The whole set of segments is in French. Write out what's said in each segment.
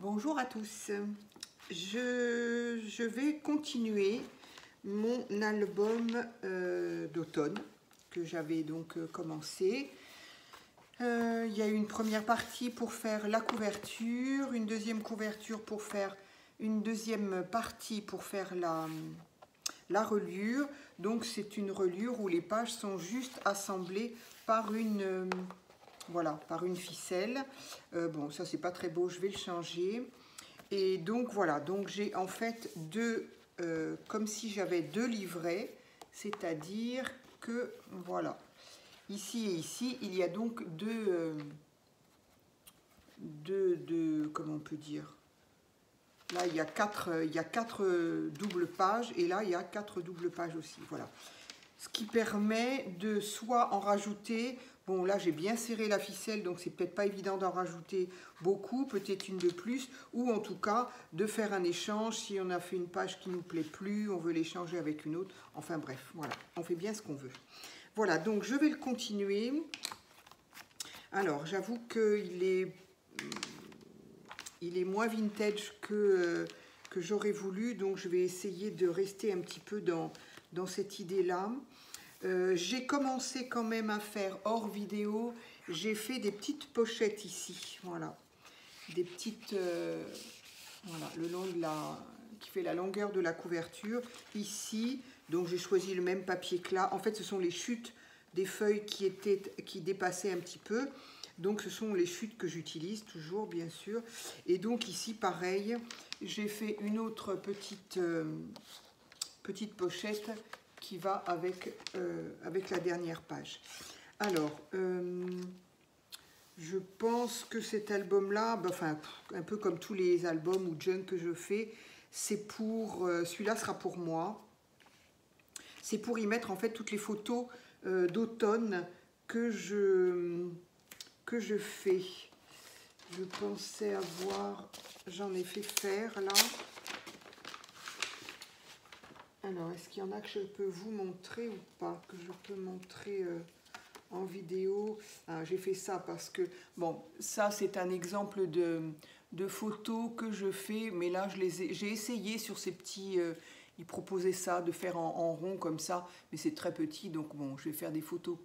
Bonjour à tous. Je vais continuer mon album d'automne que j'avais donc commencé. Il y a eu une première partie pour faire la couverture, une deuxième couverture pour faire une deuxième partie pour faire la reliure. Donc c'est une reliure où les pages sont juste assemblées par une voilà, par une ficelle. Bon, ça c'est pas très beau, je vais le changer. Et donc voilà, donc j'ai en fait deux, comme si j'avais deux livrets, c'est-à-dire que voilà, ici et ici, il y a donc deux, comment on peut dire, là il y a quatre doubles pages et là il y a quatre doubles pages aussi, voilà. Ce qui permet de soit en rajouter, bon là j'ai bien serré la ficelle donc c'est peut-être pas évident d'en rajouter beaucoup, peut-être une de plus, ou en tout cas de faire un échange si on a fait une page qui nous plaît plus, on veut l'échanger avec une autre, enfin bref, voilà, on fait bien ce qu'on veut. Voilà, donc je vais le continuer. Alors j'avoue qu'il est moins vintage que j'aurais voulu, donc je vais essayer de rester un petit peu dans cette idée-là. J'ai commencé quand même à faire hors vidéo, j'ai fait des petites pochettes ici, voilà, des petites, voilà, le long de qui fait la longueur de la couverture, ici, donc j'ai choisi le même papier que là, en fait ce sont les chutes des feuilles qui dépassaient un petit peu, donc ce sont les chutes que j'utilise toujours bien sûr, et donc ici pareil, j'ai fait une autre petite pochette qui va avec la dernière page. Alors, je pense que cet album-là, enfin, un peu comme tous les albums ou junk que je fais, c'est pour, celui-là sera pour moi. C'est pour y mettre en fait toutes les photos d'automne que je fais. Je pensais avoir, j'en ai fait faire là. Alors, est-ce qu'il y en a que je peux vous montrer ou pas? Que je peux montrer en vidéo. J'ai fait ça parce que, bon, ça c'est un exemple de photos que je fais, mais là j'ai essayé sur ces petits... ils proposaient ça, de faire en rond comme ça, mais c'est très petit, donc bon, je vais faire des photos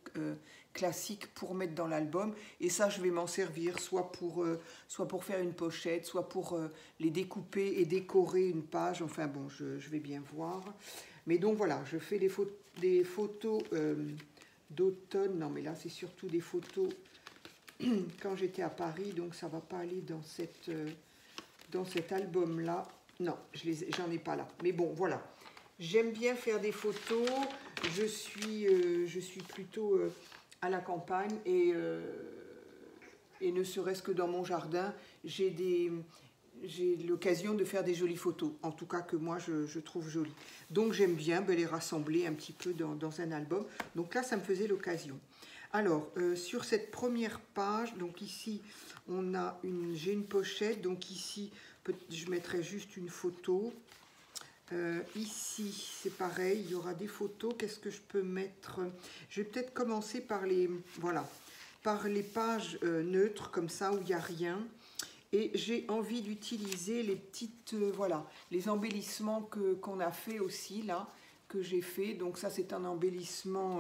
classiques pour mettre dans l'album, et ça je vais m'en servir soit pour faire une pochette, soit pour les découper et décorer une page, enfin bon, je vais bien voir. Mais donc voilà, je fais des photos d'automne, non mais là c'est surtout des photos quand j'étais à Paris, donc ça va pas aller dans cet album là. Non, j'en ai pas là. Mais bon, voilà. J'aime bien faire des photos. Je suis plutôt à la campagne et ne serait-ce que dans mon jardin, j'ai l'occasion de faire des jolies photos. En tout cas que moi, je trouve jolies. Donc j'aime bien les rassembler un petit peu dans un album. Donc là, ça me faisait l'occasion. Alors, sur cette première page, donc ici, j'ai une pochette. Donc ici, je mettrai juste une photo. Ici, c'est pareil, il y aura des photos. Qu'est-ce que je peux mettre? Je vais peut-être commencer par par les pages neutres, comme ça, où il n'y a rien. Et j'ai envie d'utiliser les petites, voilà, les embellissements qu'on a fait aussi, là, que j'ai fait. Donc ça, c'est un embellissement,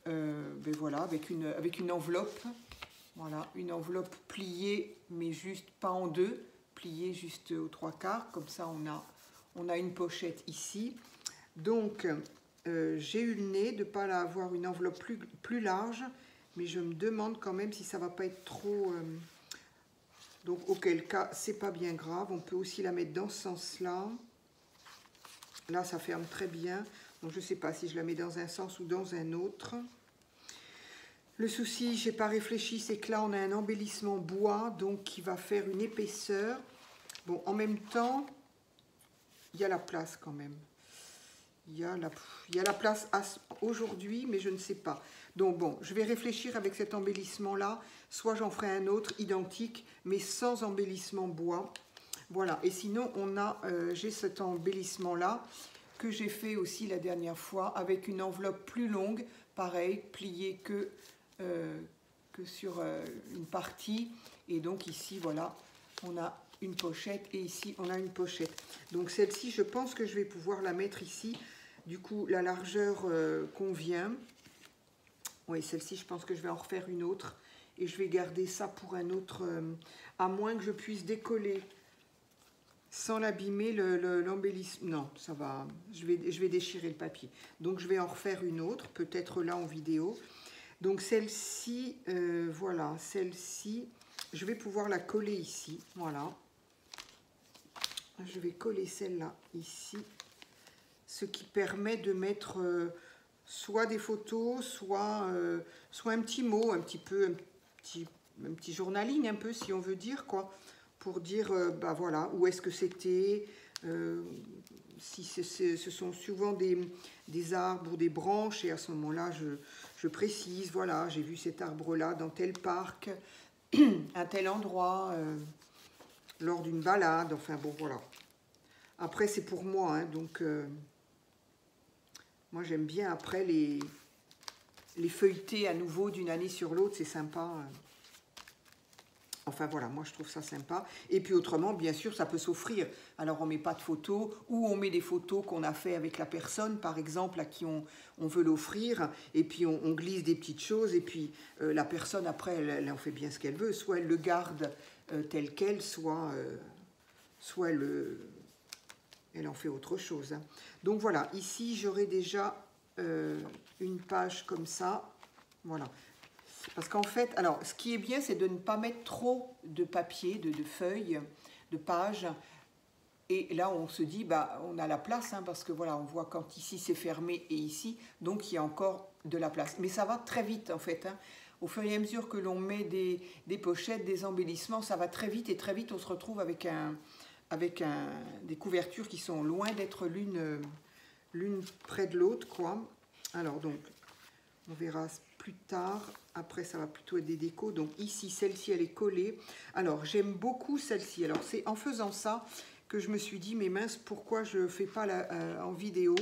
ben voilà, avec une enveloppe. Voilà, une enveloppe pliée, mais juste pas en deux, pliée juste aux trois quarts. Comme ça, on a une pochette ici. Donc, j'ai eu le nez de ne pas avoir une enveloppe plus large, mais je me demande quand même si ça va pas être trop... donc, auquel cas, c'est pas bien grave. On peut aussi la mettre dans ce sens-là. Là, ça ferme très bien. Donc, je ne sais pas si je la mets dans un sens ou dans un autre. Le souci, je n'ai pas réfléchi, c'est que là, on a un embellissement bois, donc qui va faire une épaisseur. Bon, en même temps, il y a la place quand même. Il y a la place aujourd'hui, mais je ne sais pas. Donc bon, je vais réfléchir avec cet embellissement-là. Soit j'en ferai un autre identique, mais sans embellissement bois. Voilà, et sinon, j'ai cet embellissement-là que j'ai fait aussi la dernière fois avec une enveloppe plus longue, pareil, pliée que sur une partie. Et donc ici, voilà, on a une pochette et ici on a une pochette. Donc celle-ci, je pense que je vais pouvoir la mettre ici. Du coup, la largeur convient. Oui, celle-ci, je pense que je vais en refaire une autre. Et je vais garder ça pour un autre, à moins que je puisse décoller sans l'abîmer l'embellissement. Non, ça va, je vais déchirer le papier. Donc je vais en refaire une autre, peut-être là en vidéo. Donc celle-ci, voilà, celle-ci, je vais pouvoir la coller ici, voilà. Je vais coller celle-là ici, ce qui permet de mettre soit des photos, soit un petit mot, un petit journaling un peu, si on veut dire, quoi, pour dire, bah voilà, où est-ce que c'était, si ce sont souvent des arbres ou des branches, et à ce moment-là, je précise, voilà, j'ai vu cet arbre-là dans tel parc, à tel endroit, lors d'une balade, enfin bon, voilà. Après, c'est pour moi, hein, donc, moi j'aime bien après les feuilleter à nouveau d'une année sur l'autre, c'est sympa. Enfin voilà, moi je trouve ça sympa. Et puis autrement, bien sûr, ça peut s'offrir. Alors on ne met pas de photos, ou on met des photos qu'on a fait avec la personne, par exemple, à qui on veut l'offrir, et puis on glisse des petites choses, et puis la personne, après, elle en fait bien ce qu'elle veut. Soit elle le garde tel quel, soit elle en fait autre chose. Hein. Donc voilà, ici j'aurai déjà une page comme ça. Voilà. Parce qu'en fait, alors, ce qui est bien, c'est de ne pas mettre trop de papier, de feuilles, de pages. Et là, on se dit, bah, on a la place, hein, parce que voilà, on voit quand ici c'est fermé et ici, donc il y a encore de la place. Mais ça va très vite, en fait. Hein. Au fur et à mesure que l'on met des pochettes, des embellissements, ça va très vite. Et très vite, on se retrouve avec des couvertures qui sont loin d'être l'une près de l'autre, quoi. Alors, donc, on verra plus tard. Après, ça va plutôt être des décos. Donc ici, celle-ci, elle est collée. Alors, j'aime beaucoup celle-ci. Alors, c'est en faisant ça que je me suis dit, mais mince, pourquoi je ne fais pas en vidéo?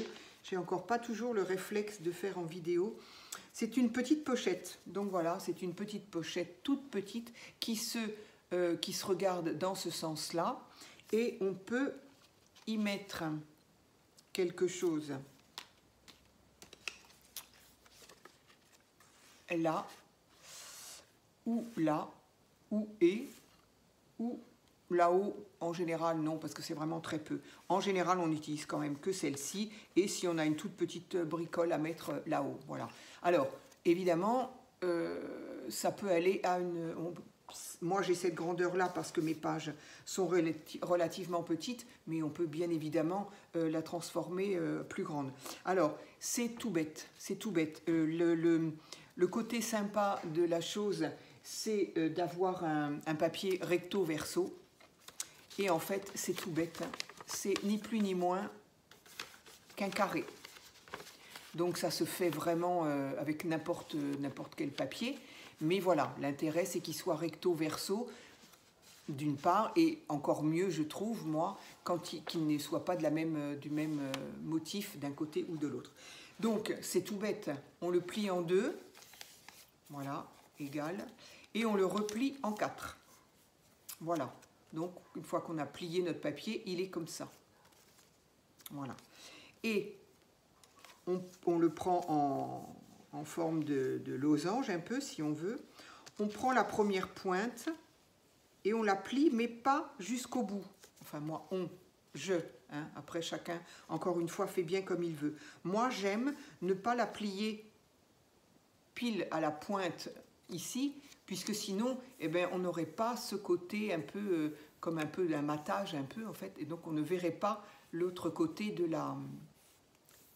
J'ai encore pas toujours le réflexe de faire en vidéo. C'est une petite pochette. Donc voilà, c'est une petite pochette toute petite qui se regarde dans ce sens-là. Et on peut y mettre quelque chose là, ou là, ou là-haut. En général, non, parce que c'est vraiment très peu. En général, on n'utilise quand même que celle-ci, et si on a une toute petite bricole à mettre là-haut, voilà. Alors, évidemment, ça peut aller à une... Moi, j'ai cette grandeur-là parce que mes pages sont relativement petites, mais on peut bien évidemment la transformer plus grande. Alors, c'est tout bête, c'est tout bête. Le côté sympa de la chose, c'est d'avoir un papier recto verso. Et en fait, c'est tout bête. C'est ni plus ni moins qu'un carré. Donc ça se fait vraiment avec n'importe quel papier. Mais voilà, l'intérêt, c'est qu'il soit recto verso, d'une part, et encore mieux, je trouve, moi, qu'il ne soit pas du même motif d'un côté ou de l'autre. Donc, c'est tout bête. On le plie en deux. Voilà, égal. Et on le replie en 4. Voilà. Donc, une fois qu'on a plié notre papier, il est comme ça. Voilà. Et on le prend en forme de losange, un peu, si on veut. On prend la première pointe et on la plie, mais pas jusqu'au bout. Enfin, moi, je. Hein, après, chacun, encore une fois, fait bien comme il veut. Moi, j'aime ne pas la plier pile à la pointe ici, puisque sinon, eh ben, on n'aurait pas ce côté un peu, comme un peu d'un matage, un peu, en fait, et donc on ne verrait pas l'autre côté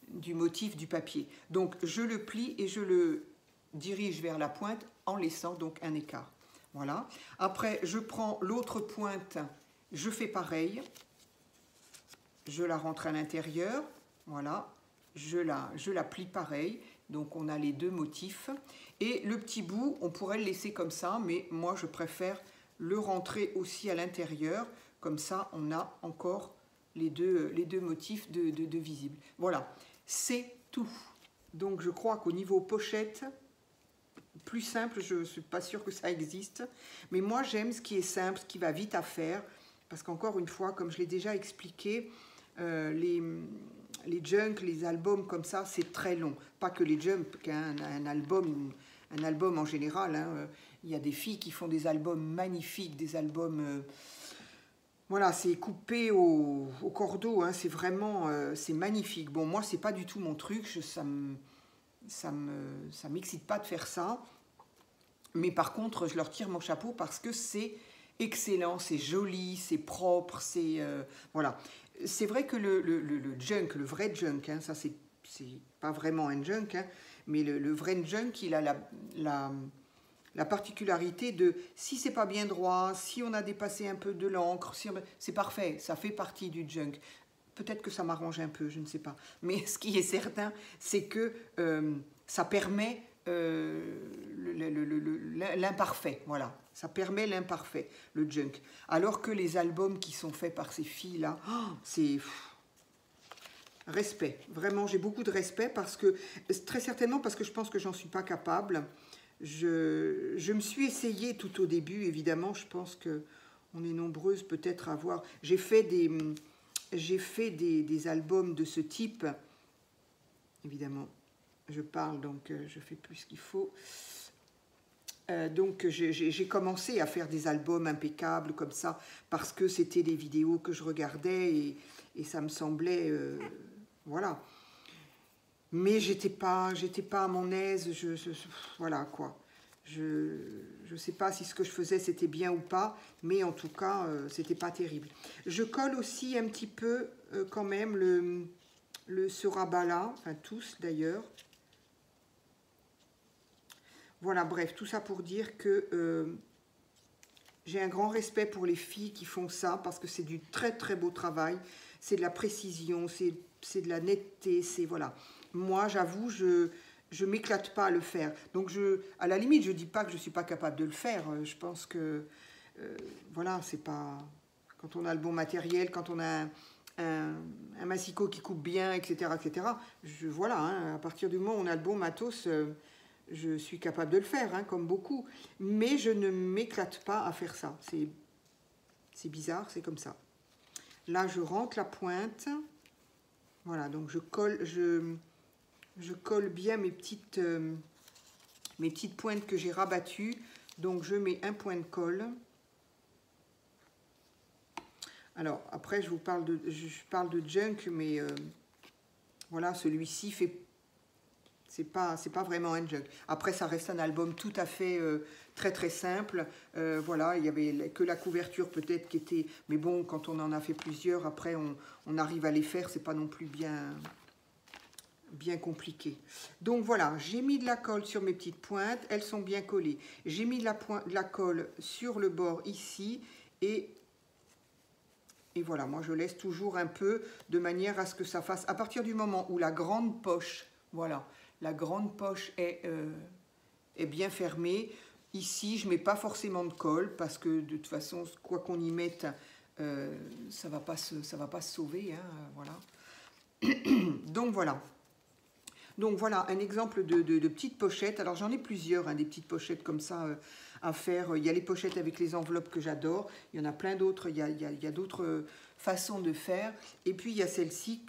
du motif du papier. Donc, je le plie et je le dirige vers la pointe en laissant donc un écart. Voilà. Après, je prends l'autre pointe, je fais pareil, je la rentre à l'intérieur, voilà, je la plie pareil. Donc, on a les deux motifs. Et le petit bout, on pourrait le laisser comme ça, mais moi, je préfère le rentrer aussi à l'intérieur. Comme ça, on a encore les deux motifs de visibles. Voilà, c'est tout. Donc, je crois qu'au niveau pochette, plus simple, je ne suis pas sûre que ça existe. Mais moi, j'aime ce qui est simple, ce qui va vite à faire. Parce qu'encore une fois, comme je l'ai déjà expliqué, les junk, les albums comme ça, c'est très long. Pas que les junk, un album en général. Hein. Il y a des filles qui font des albums magnifiques, des albums... voilà, c'est coupé au cordeau, hein, c'est vraiment... c'est magnifique. Bon, moi, c'est pas du tout mon truc, ça m'excite pas de faire ça. Mais par contre, je leur tire mon chapeau parce que c'est excellent, c'est joli, c'est propre, c'est... voilà. C'est vrai que le junk, le vrai junk, hein, ça c'est pas vraiment un junk, hein, mais le vrai junk, il a la particularité de, si c'est pas bien droit, si on a dépassé un peu de l'encre, c'est parfait, ça fait partie du junk. Peut-être que ça m'arrange un peu, je ne sais pas. Mais ce qui est certain, c'est que ça permet l'imparfait, voilà. Ça permet l'imparfait, le junk. Alors que les albums qui sont faits par ces filles-là, oh, c'est... Respect, vraiment, j'ai beaucoup de respect parce que, très certainement parce que je pense que j'en suis pas capable. Je me suis essayée tout au début, évidemment, je pense qu'on est nombreuses peut-être à avoir... J'ai fait des albums de ce type, évidemment, je parle, donc je fais plus ce qu'il faut. Donc j'ai commencé à faire des albums impeccables comme ça, parce que c'était des vidéos que je regardais et ça me semblait... voilà. Mais j'étais pas à mon aise, voilà quoi. Je sais pas si ce que je faisais c'était bien ou pas, mais en tout cas, c'était pas terrible. Je colle aussi un petit peu quand même ce rabat-là, enfin tous d'ailleurs. Voilà, bref, tout ça pour dire que j'ai un grand respect pour les filles qui font ça, parce que c'est du très très beau travail, c'est de la précision, c'est de la netteté, c'est voilà. Moi, j'avoue, je m'éclate pas à le faire. Donc, à la limite, je dis pas que je suis pas capable de le faire. Je pense que, voilà, c'est pas... Quand on a le bon matériel, quand on a un massicot qui coupe bien, etc., etc., voilà, hein, à partir du moment où on a le bon matos... je suis capable de le faire, hein, comme beaucoup. Mais je ne m'éclate pas à faire ça. C'est bizarre, c'est comme ça. Là, je rentre la pointe. Voilà, donc je colle bien mes petites pointes que j'ai rabattues. Donc, je mets un point de colle. Alors, après, je parle de junk, mais voilà, celui-ci fait... C'est pas vraiment un junk. Après, ça reste un album tout à fait très très simple. Voilà, il y avait que la couverture peut-être qui était... Mais bon, quand on en a fait plusieurs, après, on arrive à les faire. C'est pas non plus bien compliqué. Donc voilà, j'ai mis de la colle sur mes petites pointes. Elles sont bien collées. J'ai mis de la colle sur le bord ici. Et voilà, moi, je laisse toujours un peu de manière à ce que ça fasse... À partir du moment où la grande poche... Voilà. La grande poche est bien fermée. Ici, je ne mets pas forcément de colle parce que de toute façon, quoi qu'on y mette, ça va pas se sauver. Hein, voilà. Donc voilà. Donc voilà un exemple de petite pochette. Alors j'en ai plusieurs, hein, des petites pochettes comme ça à faire. Il y a les pochettes avec les enveloppes que j'adore. Il y en a plein d'autres. Il y a d'autres façons de faire. Et puis il y a celle-ci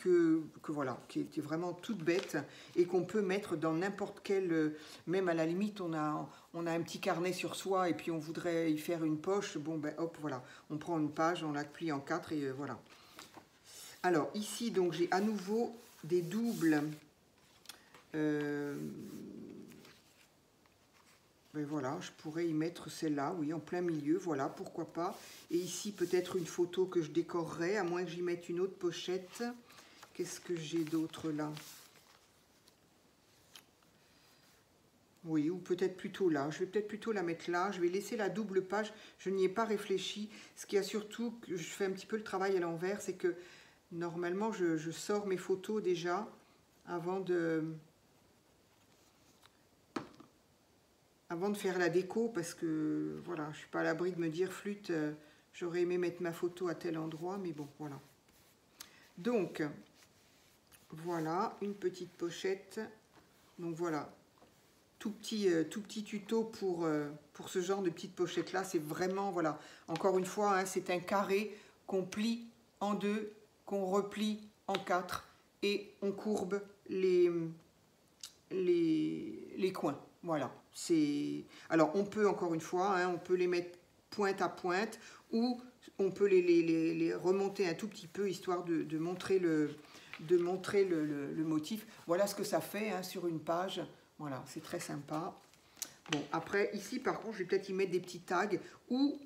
voilà, qui est vraiment toute bête et qu'on peut mettre dans n'importe quel... même à la limite, on a un petit carnet sur soi et puis on voudrait y faire une poche. Bon ben hop, voilà. On prend une page, on la plie en 4 et voilà. Alors ici, donc j'ai à nouveau des doubles... ben voilà, je pourrais y mettre celle-là, oui, en plein milieu, voilà, pourquoi pas. Et ici, peut-être une photo que je décorerai, à moins que j'y mette une autre pochette. Qu'est-ce que j'ai d'autre là? Oui, ou peut-être plutôt là. Je vais peut-être plutôt la mettre là. Je vais laisser la double page. Je n'y ai pas réfléchi. Ce qui a surtout, que je fais un petit peu le travail à l'envers, c'est que normalement, je sors mes photos déjà avant de faire la déco, parce que voilà, je suis pas à l'abri de me dire flûte, j'aurais aimé mettre ma photo à tel endroit, mais bon, voilà. Donc, voilà, une petite pochette. Donc voilà, tout petit tuto pour ce genre de petite pochette là. C'est vraiment, voilà, encore une fois, hein, c'est un carré qu'on plie en deux, qu'on replie en quatre et on courbe les coins. Voilà. Alors on peut encore une fois, hein, on peut les mettre pointe à pointe ou on peut les remonter un tout petit peu histoire de montrer le motif. Voilà ce que ça fait hein, sur une page. Voilà, c'est très sympa. Bon, après, ici, par contre, je vais peut-être y mettre des petits tags ou,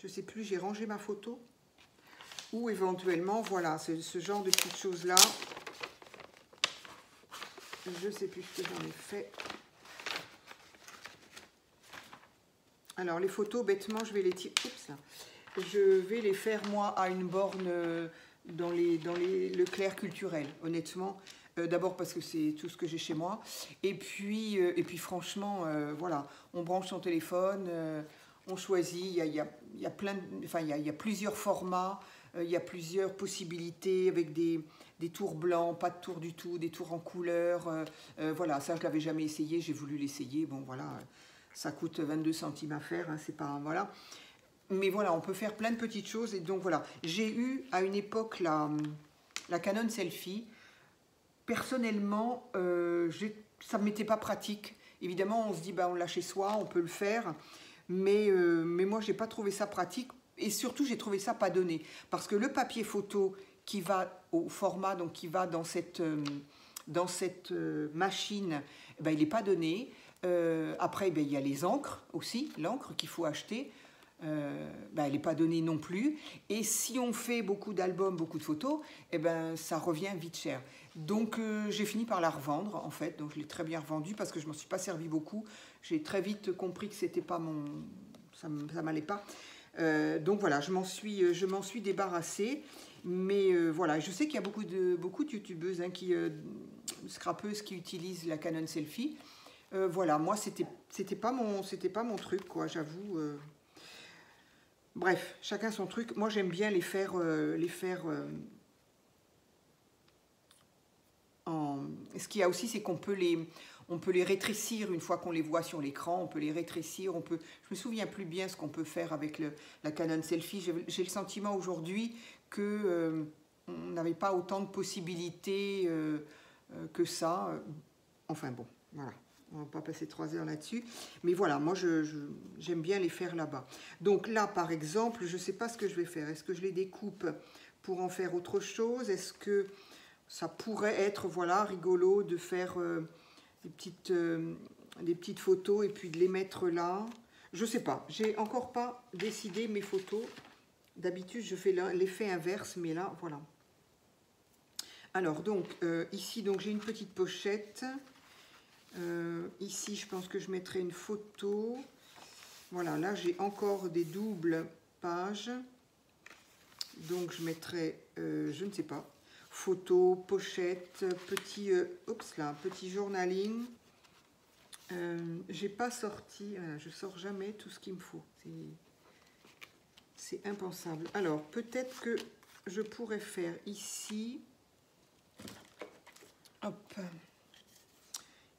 je sais plus, j'ai rangé ma photo. Ou éventuellement, voilà, ce genre de petites choses-là. Je sais plus ce que j'en ai fait. Alors, les photos, bêtement, je vais les tirer. Oups, là. Je vais les faire, moi, à une borne dans le clair culturel, honnêtement. D'abord parce que c'est tout ce que j'ai chez moi. Et puis franchement, voilà, on branche son téléphone, on choisit. Il y a plein, enfin, il y a plusieurs formats, il y a plusieurs possibilités avec des tours blancs, pas de tours du tout, des tours en couleur. Voilà, ça, je l'avais jamais essayé, j'ai voulu l'essayer. Bon, voilà, ça coûte 22 centimes à faire, hein, c'est pas, voilà. Mais voilà, on peut faire plein de petites choses. Et donc, voilà, j'ai eu à une époque la Canon Selfie. Personnellement, ça ne m'était pas pratique. Évidemment, on se dit, bah, on l'a chez soi, on peut le faire. Mais moi, je n'ai pas trouvé ça pratique. Et surtout, j'ai trouvé ça pas donné. Parce que le papier photo qui va au format, donc qui va dans cette machine, ben, il n'est pas donné. Après, ben, il y a les encres aussi, l'encre qu'il faut acheter. Ben, elle n'est pas donnée non plus. Et si on fait beaucoup d'albums, beaucoup de photos, eh ben, ça revient vite cher. Donc j'ai fini par la revendre en fait. Donc je l'ai très bien revendue parce que je ne m'en suis pas servi beaucoup. J'ai très vite compris que c'était pas mon... ça m'allait pas. Donc voilà, je m'en suis débarrassée. Mais voilà, je sais qu'il y a beaucoup de youtubeuses hein, scrapeuses qui utilisent la Canon Selfie. Voilà, moi c'était pas mon truc quoi, j'avoue. Bref, chacun son truc. Moi, j'aime bien les faire en... Ce qu'il y a aussi, c'est qu'on peut les rétrécir une fois qu'on les voit sur l'écran. On peut les rétrécir. Je me souviens plus bien ce qu'on peut faire avec la Canon Selfie. J'ai le sentiment aujourd'hui que on n'avait pas autant de possibilités que ça. Enfin bon, voilà. On ne va pas passer 3 heures là-dessus. Mais voilà, moi, j'aime bien les faire là-bas. Donc là, par exemple, je ne sais pas ce que je vais faire. Est-ce que je les découpe pour en faire autre chose? Est-ce que ça pourrait être, voilà, rigolo de faire des petites photos et puis de les mettre là? Je ne sais pas. J'ai encore pas décidé mes photos. D'habitude, je fais l'effet inverse, mais là, voilà. Alors, donc, ici, donc, j'ai une petite pochette. Ici, je pense que je mettrai une photo. Voilà, là, j'ai encore des doubles pages. Donc, je mettrai, je ne sais pas, photo, pochette, petit journaling. J'ai pas sorti, je sors jamais tout ce qu'il me faut. C'est impensable. Alors, peut-être que je pourrais faire ici. Hop.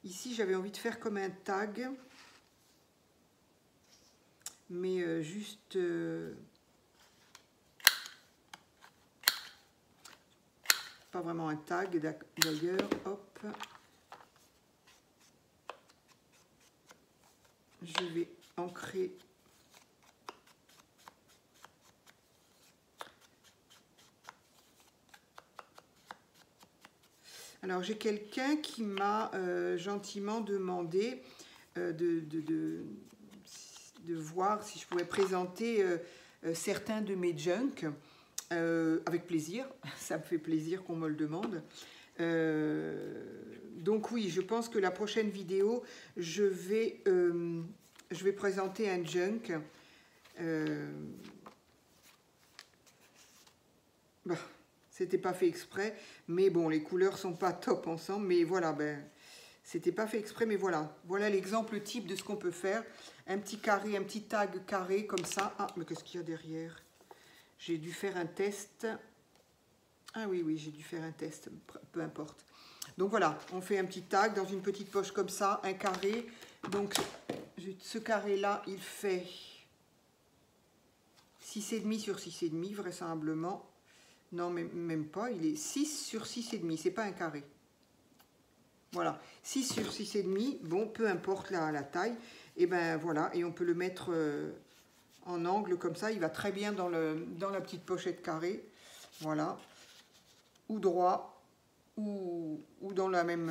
Ici, j'avais envie de faire comme un tag, mais juste... pas vraiment un tag, d'ailleurs. Hop. Je vais ancrer... Alors, j'ai quelqu'un qui m'a gentiment demandé de voir si je pouvais présenter certains de mes junks. Avec plaisir, ça me fait plaisir qu'on me le demande. Donc oui, je pense que la prochaine vidéo, je vais présenter un junk. Bah, c'était pas fait exprès, mais bon, les couleurs sont pas top ensemble, mais voilà, ben, c'était pas fait exprès, mais voilà. Voilà l'exemple type de ce qu'on peut faire. Un petit carré, un petit tag carré comme ça. Ah, mais qu'est-ce qu'il y a derrière? J'ai dû faire un test. Ah oui, j'ai dû faire un test, peu importe. Donc voilà, on fait un petit tag dans une petite poche comme ça, un carré. Donc ce carré-là, il fait 6,5 sur 6,5 vraisemblablement. Non, mais même pas, il est 6 sur 6,5, c'est pas un carré. Voilà, 6 sur 6,5, bon, peu importe la taille. Et ben voilà, et on peut le mettre en angle comme ça, il va très bien dans la petite pochette carrée. Voilà, ou droit, ou dans la même,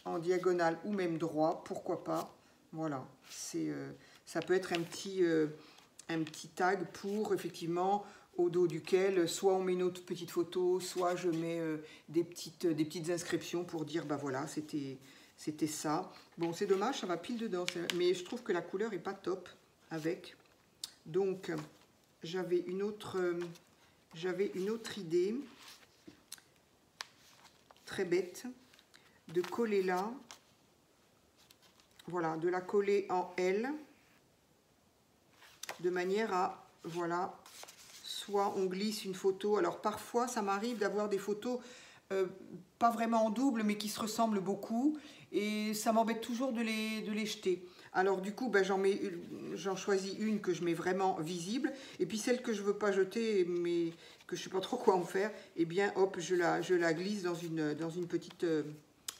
en diagonale, ou même droit, pourquoi pas. Voilà, ça peut être un petit tag pour, effectivement, au dos duquel, soit on met une autre petite photo, soit je mets des petites inscriptions pour dire, bah voilà, c'était ça. Bon, c'est dommage, ça va pile dedans, mais je trouve que la couleur est pas top avec. Donc, j'avais une autre idée, très bête, de coller là. Voilà, de la coller en L, de manière à, voilà, soit on glisse une photo. Alors parfois, ça m'arrive d'avoir des photos pas vraiment en double, mais qui se ressemblent beaucoup. Et ça m'embête toujours de les jeter. Alors du coup, ben, j'en choisis une que je mets vraiment visible. Et puis celle que je ne veux pas jeter, mais que je ne sais pas trop quoi en faire, eh bien hop, je la glisse dans une petite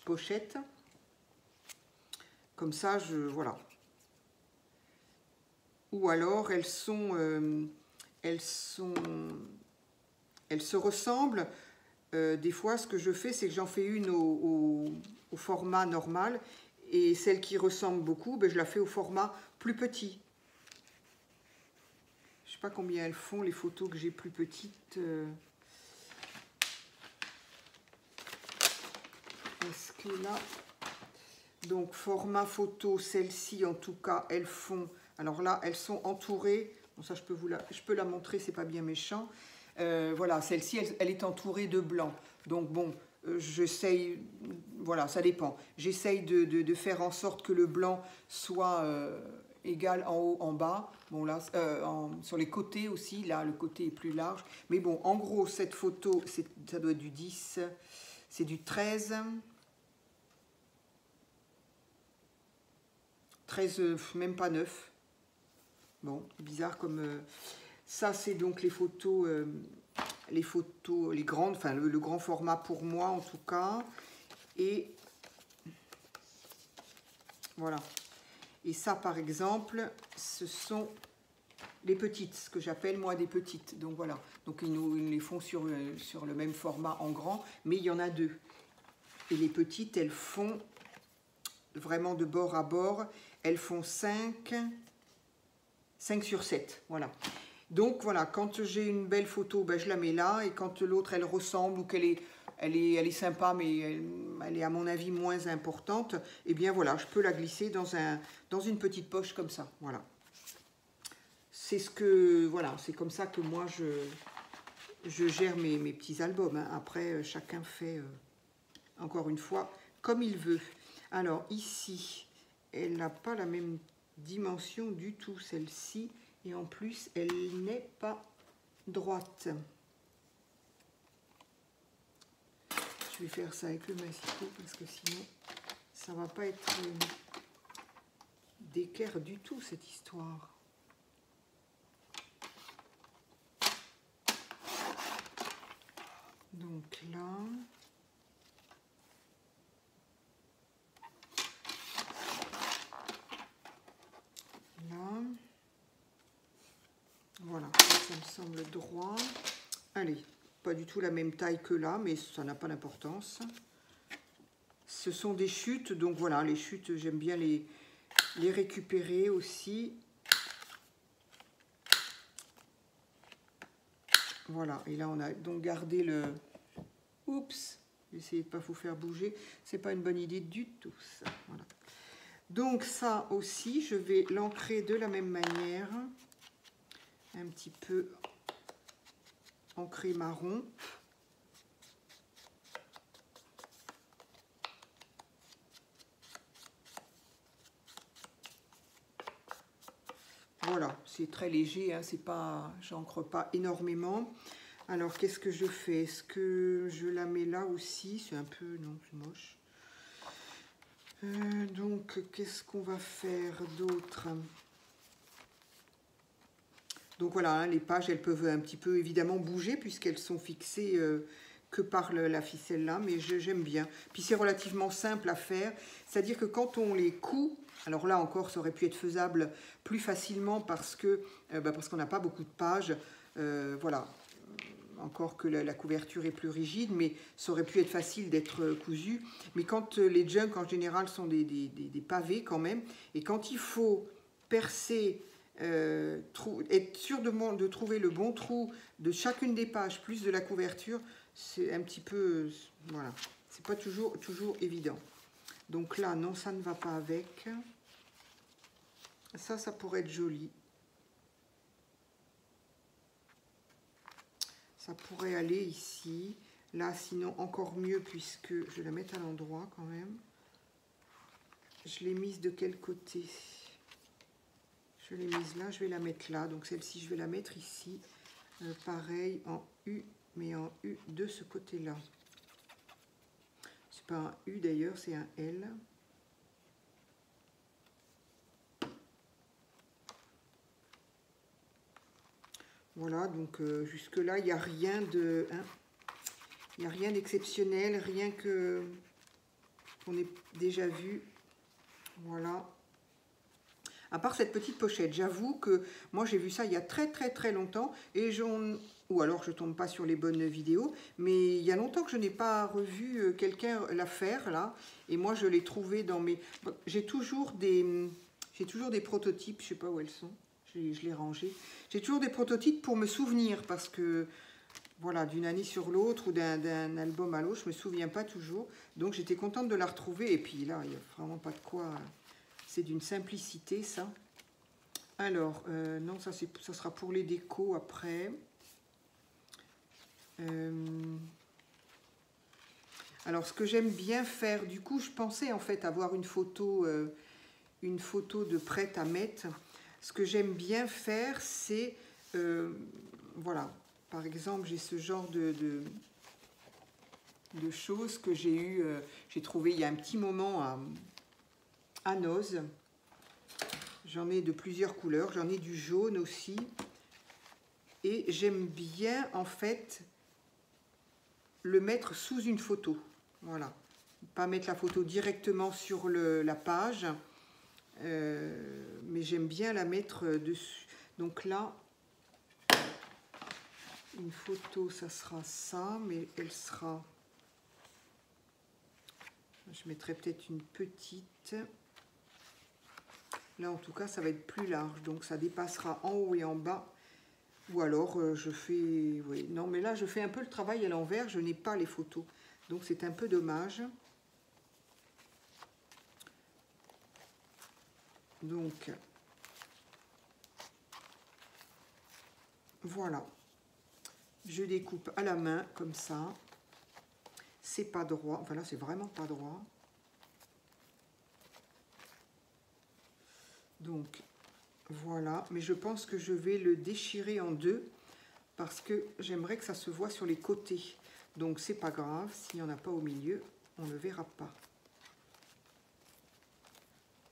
pochette. Comme ça, voilà. Ou alors, elles se ressemblent. Des fois, ce que je fais, c'est que j'en fais une au format normal. Et celle qui ressemble beaucoup, ben, je la fais au format plus petit. Je ne sais pas combien elles font, les photos que j'ai plus petites. Est-ce que là... Donc, format photo, celles-ci, en tout cas, elles font... Alors là, elles sont entourées. Bon, ça, je peux la montrer, c'est pas bien méchant. Voilà, celle-ci, elle est entourée de blanc. Donc, bon, j'essaye... Voilà, ça dépend. J'essaye de faire en sorte que le blanc soit égal en haut, en bas. Bon, là, sur les côtés aussi. Là, le côté est plus large. Mais bon, en gros, cette photo, ça doit être du 10. C'est du 13... 13, même pas 9. Bon, bizarre comme... ça, c'est donc les photos, les grandes, enfin le grand format pour moi en tout cas. Et voilà. Et ça, par exemple, ce sont les petites, ce que j'appelle moi des petites. Donc voilà. Donc ils les font sur le même format en grand, mais il y en a deux. Et les petites, elles font vraiment de bord à bord. Elles font 5 sur 7, voilà. Donc voilà, quand j'ai une belle photo, ben, je la mets là, et quand l'autre elle ressemble ou qu'elle est sympa, mais elle est à mon avis moins importante, et bien voilà, je peux la glisser dans une petite poche comme ça, voilà. Voilà, c'est comme ça que moi je gère mes petits albums, hein. Après, chacun fait, encore une fois, comme il veut. Alors ici, elle n'a pas la même dimension du tout, celle-ci. Et en plus, elle n'est pas droite. Je vais faire ça avec le massicot parce que sinon, ça va pas être d'équerre du tout, cette histoire. Donc là... Voilà, ça me semble droit. Allez, pas du tout la même taille que là, mais ça n'a pas d'importance. Ce sont des chutes, donc voilà, les chutes, j'aime bien les récupérer aussi. Voilà, et là on a donc gardé le... Oups, j'essayais de ne pas vous faire bouger. C'est pas une bonne idée du tout, ça. Voilà. Donc ça aussi, je vais l'ancrer de la même manière. Un petit peu ancré marron. Voilà, c'est très léger, hein, c'est pas, j'encre pas énormément. Alors qu'est-ce que je fais? Est-ce que je la mets là aussi? C'est un peu, non, c'est moche. Donc qu'est-ce qu'on va faire d'autre? Donc voilà, hein, les pages, elles peuvent un petit peu évidemment bouger puisqu'elles sont fixées que par la ficelle là, mais j'aime bien. Puis c'est relativement simple à faire, c'est-à-dire que quand on les coud, alors là encore, ça aurait pu être faisable plus facilement parce qu'on n'a pas beaucoup de pages, voilà. Encore que la couverture est plus rigide, mais ça aurait pu être facile d'être cousu. Mais quand les junks en général sont des pavés quand même, et quand il faut percer, être sûr de trouver le bon trou de chacune des pages, plus de la couverture, c'est un petit peu, voilà, c'est pas toujours évident. Donc là, non, ça ne va pas avec. Ça pourrait être joli. Ça pourrait aller ici. Là, sinon, encore mieux, puisque je vais la mettre à l'endroit quand même. Je l'ai mise de quel côté? Je l'ai mise là, je vais la mettre là. Donc celle-ci, je vais la mettre ici. Pareil, en U, mais en U de ce côté-là. C'est pas un U d'ailleurs, c'est un L. Voilà, donc jusque-là, il n'y a rien de... Hein, il n'y a rien d'exceptionnel, rien que qu'on ait déjà vu. Voilà. À part cette petite pochette, j'avoue que moi j'ai vu ça il y a très longtemps et ou alors je tombe pas sur les bonnes vidéos, mais il y a longtemps que je n'ai pas revu quelqu'un la faire là, et moi je l'ai trouvé dans mes... J'ai toujours des prototypes, je sais pas où elles sont, je les rangées. J'ai toujours des prototypes pour me souvenir parce que voilà, d'une année sur l'autre ou d'un album à l'autre, je me souviens pas toujours, donc j'étais contente de la retrouver et puis là il n'y a vraiment pas de quoi. C'est d'une simplicité, ça. Alors, non, ça sera pour les décos après. Alors, ce que j'aime bien faire, du coup, je pensais en fait avoir une photo de prête à mettre. Ce que j'aime bien faire, c'est, voilà, par exemple, j'ai ce genre de choses que j'ai trouvé il y a un petit moment à Noz. J'en ai de plusieurs couleurs, j'en ai du jaune aussi. Et j'aime bien, en fait, le mettre sous une photo. Voilà. Pas mettre la photo directement sur la page, mais j'aime bien la mettre dessus. Donc là, une photo, ça sera ça, mais elle sera... Je mettrai peut-être une petite... Là, en tout cas, ça va être plus large, donc ça dépassera en haut et en bas. Ou alors, je fais... Oui, non, mais là, je fais un peu le travail à l'envers. Je n'ai pas les photos, donc c'est un peu dommage. Donc, voilà. Je découpe à la main, comme ça. C'est pas droit. Enfin, là, c'est vraiment pas droit. Donc, voilà. Mais je pense que je vais le déchirer en deux parce que j'aimerais que ça se voit sur les côtés. Donc, c'est pas grave. S'il n'y en a pas au milieu, on ne le verra pas.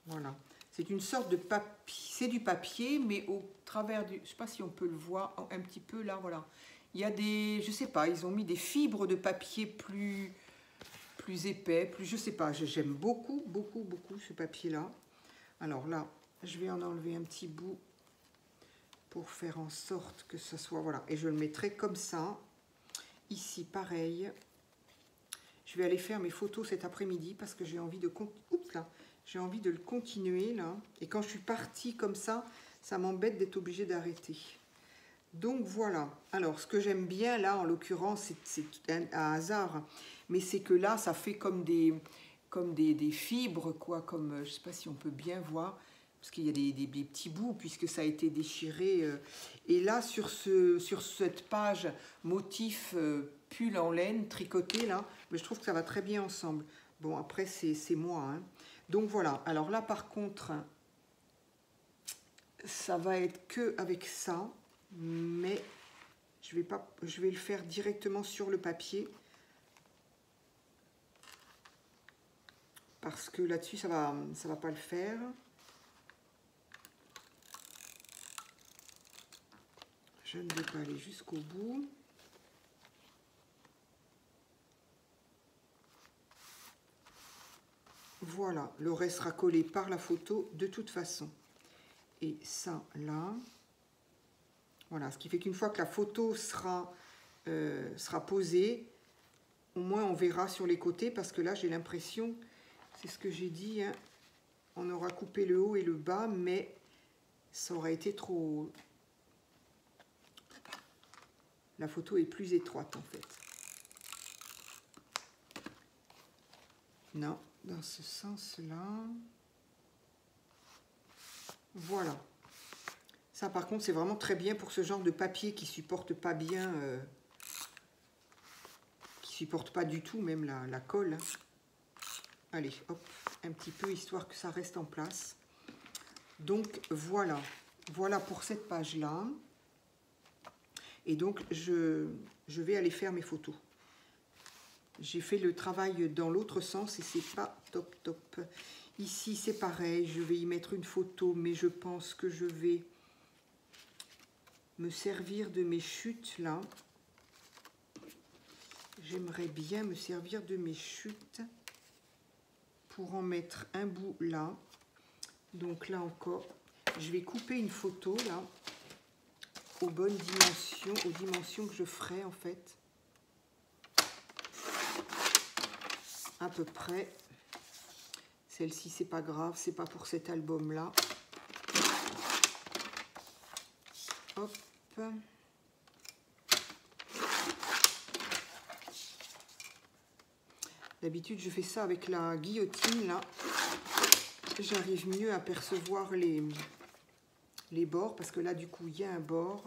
Voilà. C'est une sorte de papier. C'est du papier, mais au travers du... Je ne sais pas si on peut le voir un petit peu là, voilà. Il y a des... Je sais pas, ils ont mis des fibres de papier plus épais, plus... Je sais pas, j'aime beaucoup ce papier-là. Alors là, je vais en enlever un petit bout pour faire en sorte que ça soit... Voilà, et je le mettrai comme ça. Ici, pareil. Je vais aller faire mes photos cet après-midi parce que j'ai envie de... Oups, là. J'ai envie de le continuer, là. Et quand je suis partie comme ça m'embête d'être obligée d'arrêter. Donc, voilà. Alors, ce que j'aime bien, là, en l'occurrence, c'est un hasard. Mais c'est que là, ça fait comme des fibres, quoi. Comme, je sais pas si on peut bien voir. Parce qu'il y a des petits bouts, puisque ça a été déchiré. Et là, sur cette page motif pull en laine, tricoté, là, mais je trouve que ça va très bien ensemble. Bon, après, c'est moi, hein. Donc voilà, alors là par contre, ça va être que avec ça, mais je vais le faire directement sur le papier. Parce que là-dessus, ça va pas le faire. je ne vais pas aller jusqu'au bout. Voilà, le reste sera collé par la photo de toute façon. Et ça, là. Voilà, ce qui fait qu'une fois que la photo sera posée, au moins on verra sur les côtés, parce que là, j'ai l'impression, c'est ce que j'ai dit, hein, on aura coupé le haut et le bas, mais ça aurait été trop... La photo est plus étroite, en fait. Non, dans ce sens-là. Voilà. Ça, par contre, c'est vraiment très bien pour ce genre de papier qui supporte pas bien, qui supporte pas du tout même la colle. Allez, hop, un petit peu, histoire que ça reste en place. Donc, voilà. Voilà pour cette page-là. Et donc, je vais aller faire mes photos. J'ai fait le travail dans l'autre sens et c'est pas top top. Ici, c'est pareil, je vais y mettre une photo, mais je pense que je vais me servir de mes chutes là. J'aimerais bien me servir de mes chutes pour en mettre un bout là. Donc là encore, je vais couper une photo là aux bonnes dimensions, aux dimensions que je ferai en fait. À peu près. Celle-ci, c'est pas grave, c'est pas pour cet album là. Hop. D'habitude, je fais ça avec la guillotine, là. J'arrive mieux à percevoir les bords, parce que là, du coup, il y a un bord.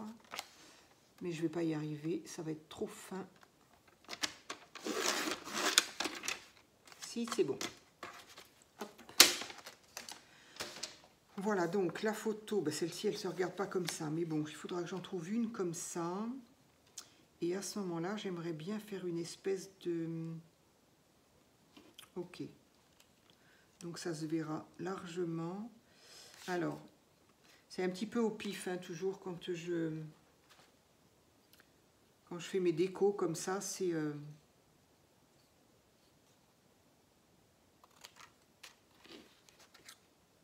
Mais je ne vais pas y arriver, ça va être trop fin. Si, c'est bon. Hop. Voilà, donc la photo, ben, celle-ci, elle ne se regarde pas comme ça. Mais bon, il faudra que j'en trouve une comme ça. Et à ce moment-là, j'aimerais bien faire une espèce de... Ok. Donc ça se verra largement. Alors, c'est un petit peu au pif, hein, toujours quand je fais mes décos comme ça, c'est...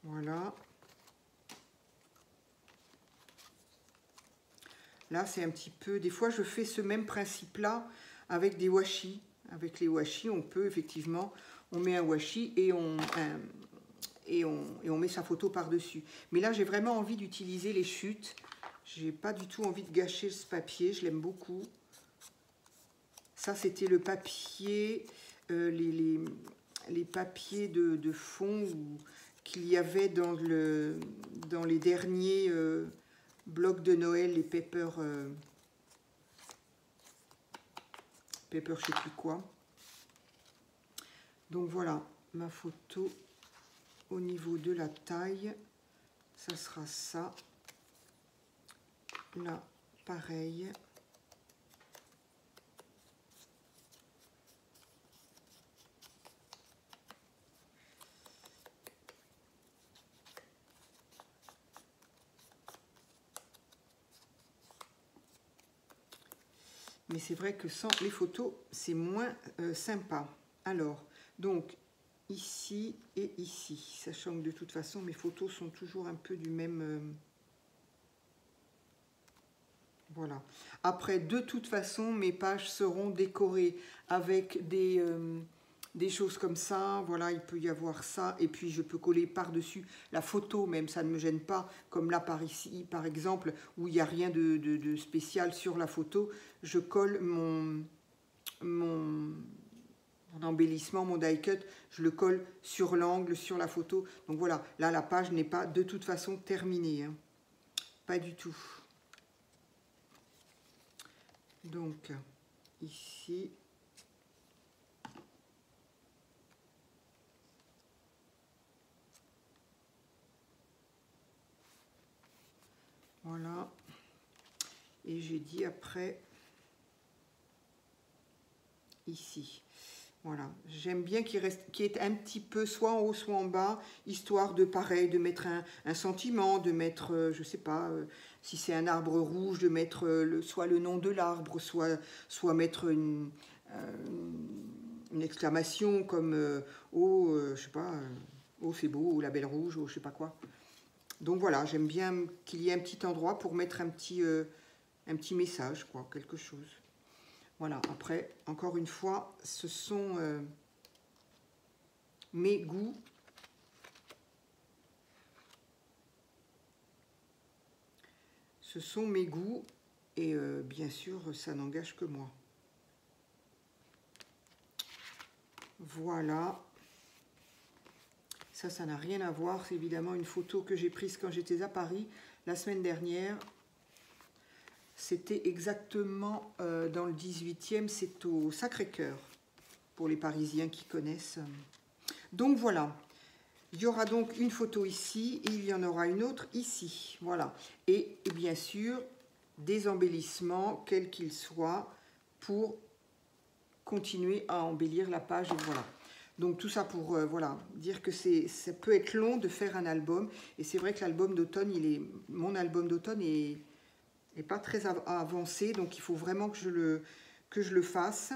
Voilà. Là, c'est un petit peu... Des fois, je fais ce même principe-là avec des washi. Avec les washi, on peut effectivement... On met un washi et on met sa photo par-dessus. Mais là, j'ai vraiment envie d'utiliser les chutes. J'ai pas du tout envie de gâcher ce papier. Je l'aime beaucoup. Ça, c'était le papier... les papiers de fond qu'il y avait dans les derniers... blocs de Noël, les Pepper, je sais plus quoi. Donc voilà, ma photo au niveau de la taille, ça sera ça. Là, pareil. Mais c'est vrai que sans les photos, c'est moins sympa. Alors, donc, ici et ici, sachant que de toute façon, mes photos sont toujours un peu du même... Voilà. Après, de toute façon, mes pages seront décorées avec des choses comme ça. Voilà, il peut y avoir ça. Et puis, je peux coller par-dessus la photo, même ça ne me gêne pas. Comme là, par ici, par exemple, où il n'y a rien de spécial sur la photo. Je colle mon embellissement, mon die cut, je le colle sur l'angle, sur la photo. Donc voilà, là, la page n'est pas de toute façon terminée. Hein. Pas du tout. Donc, ici, voilà, et j'ai dit après, ici. Voilà, j'aime bien qu'il est un petit peu soit en haut, soit en bas, histoire de pareil, de mettre un sentiment, de mettre, je sais pas, si c'est un arbre rouge, de mettre soit le nom de l'arbre, soit mettre une exclamation comme oh, je sais pas, oh c'est beau, oh la belle rouge, oh je sais pas quoi. Donc voilà, j'aime bien qu'il y ait un petit endroit pour mettre un petit message, quoi, quelque chose. Voilà, après, encore une fois, ce sont mes goûts. Ce sont mes goûts et bien sûr, ça n'engage que moi. Voilà. Ça n'a rien à voir. C'est évidemment une photo que j'ai prise quand j'étais à Paris la semaine dernière. C'était exactement dans le 18e, c'est au Sacré-Cœur, pour les Parisiens qui connaissent. Donc voilà, il y aura donc une photo ici, et il y en aura une autre ici, voilà. Et bien sûr, des embellissements, quels qu'ils soient, pour continuer à embellir la page, et voilà. Donc tout ça pour voilà, dire que ça peut être long de faire un album, et c'est vrai que l'album d'automne, mon album d'automne est pas très avancé, donc il faut vraiment que je le fasse.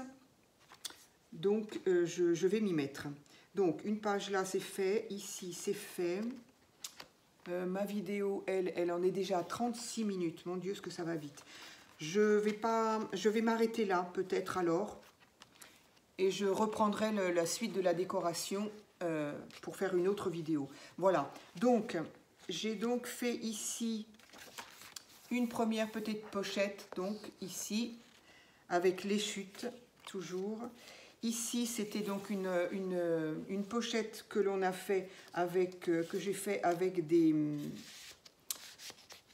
Donc je vais m'y mettre. Donc une page là c'est fait, ici c'est fait. Ma vidéo elle en est déjà à 36 minutes, mon Dieu ce que ça va vite. Je vais m'arrêter là peut-être alors, et je reprendrai la suite de la décoration pour faire une autre vidéo. Voilà, donc j'ai donc fait ici une première petite pochette, donc ici, avec les chutes, toujours. Ici, c'était donc une pochette que l'on a fait avec, que j'ai fait avec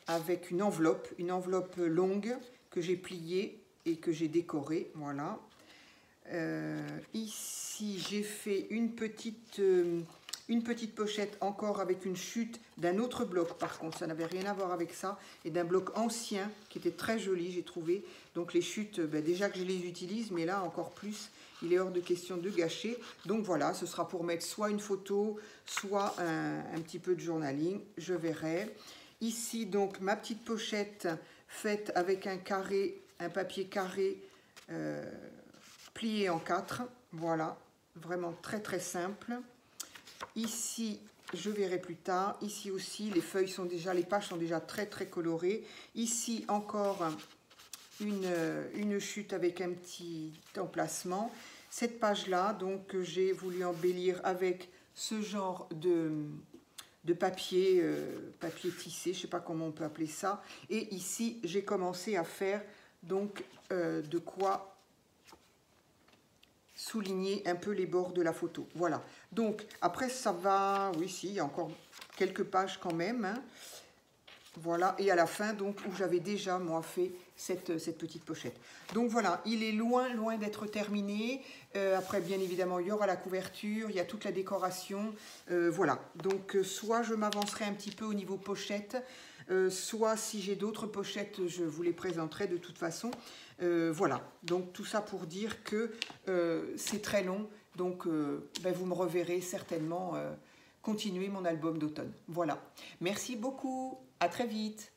avec une enveloppe longue que j'ai pliée et que j'ai décorée, voilà. Ici, j'ai fait une petite pochette encore avec une chute d'un autre bloc, par contre ça n'avait rien à voir avec ça, et d'un bloc ancien qui était très joli, j'ai trouvé. Donc les chutes, ben déjà que je les utilise, mais là encore plus, il est hors de question de gâcher. Donc voilà, ce sera pour mettre soit une photo, soit un petit peu de journaling, je verrai. Ici donc ma petite pochette faite avec un papier carré plié en 4, voilà, vraiment très très simple. Ici, je verrai plus tard. Ici aussi, les pages sont déjà très très colorées. Ici encore une chute avec un petit emplacement. Cette page-là, donc j'ai voulu embellir avec ce genre de papier, papier tissé, je ne sais pas comment on peut appeler ça. Et ici, j'ai commencé à faire donc de quoi souligner un peu les bords de la photo. Voilà. Donc, après, ça va... Oui, si, il y a encore quelques pages quand même. Hein. Voilà. Et à la fin, donc, où j'avais déjà, moi, fait cette petite pochette. Donc, voilà. Il est loin d'être terminé. Après, bien évidemment, il y aura la couverture. Il y a toute la décoration. Voilà. Donc, soit je m'avancerai un petit peu au niveau pochette, soit si j'ai d'autres pochettes, je vous les présenterai de toute façon. Voilà, donc tout ça pour dire que c'est très long, donc ben, vous me reverrez certainement continuer mon album d'automne. Voilà, merci beaucoup, à très vite.